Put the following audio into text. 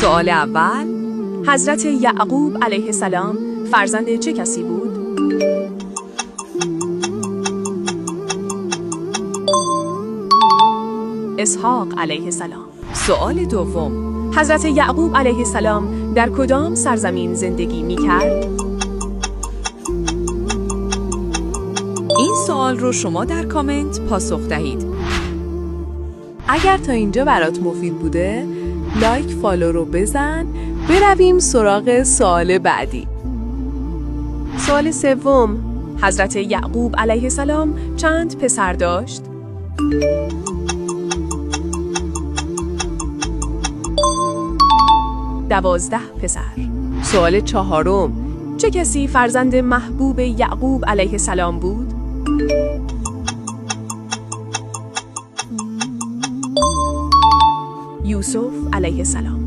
سوال اول، حضرت یعقوب علیه السلام فرزند چه کسی بود؟ اسحاق علیه السلام. سوال دوم، حضرت یعقوب علیه السلام در کدام سرزمین زندگی می‌کرد؟ این سوال رو شما در کامنت پاسخ دهید. اگر تا اینجا برات مفید بوده، لایک فالو رو بزن. برویم سراغ سوال بعدی. سوال سوم، حضرت یعقوب علیه السلام چند پسر داشت؟ دوازده پسر. سوال چهارم، چه کسی فرزند محبوب یعقوب علیه السلام بود؟ یوسف علیه السلام.